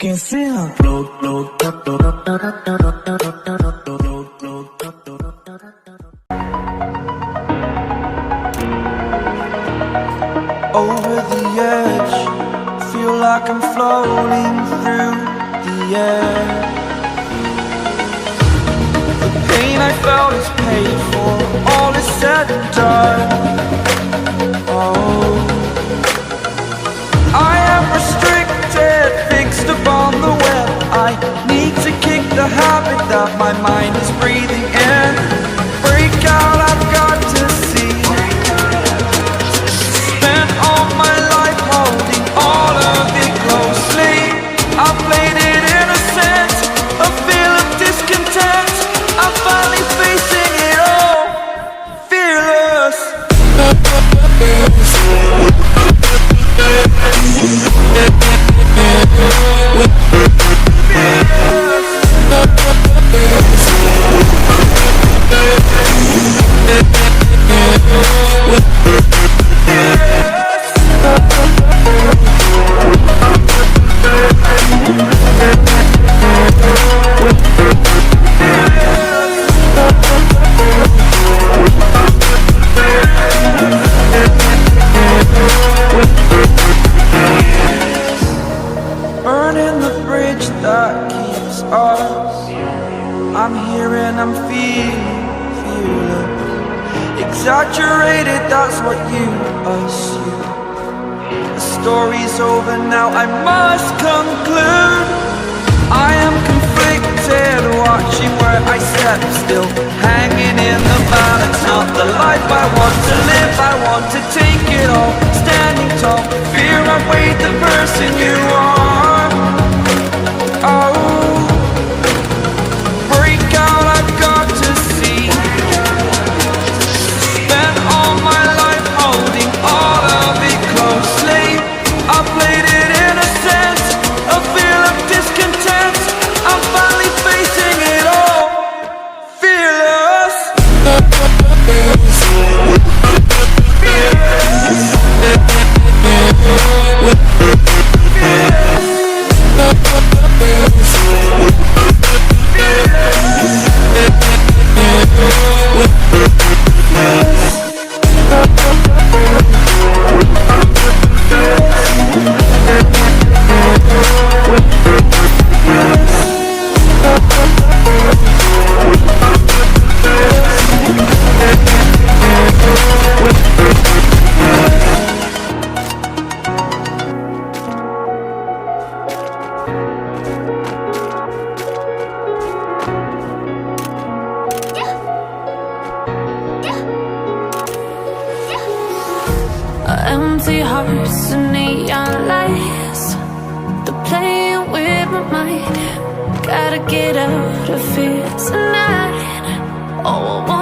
कैसे आप Over the edge, feel like I'm floating through the air. The pain I felt is paid for, all is said and done. Oh, I am restricted, fixed upon the web. I need to kick the habit that my mind is breathing in. Break out, I've got to see. Spent all my life holding all of it closely. I played it innocent, a feel of discontent. I'm finally facing it all, fearless. Burning the bridge that keeps us. I'm here and I'm feeling exaggerated, that's what you assume. The story's over now, I must conclude. I am conflicted, watching where I step still, hanging in the balance. Not the life I want to live, I want to take it all. Standing tall, fear I've weighed the person you are. Oh, break out, I've got to see. Spent all my life holding all of it closely. I played it innocent, a feel of discontent. I'm finally facing it all, fearless. Empty hearts and neon lights, they're playing with my mind. Gotta get out of here tonight. Oh, I want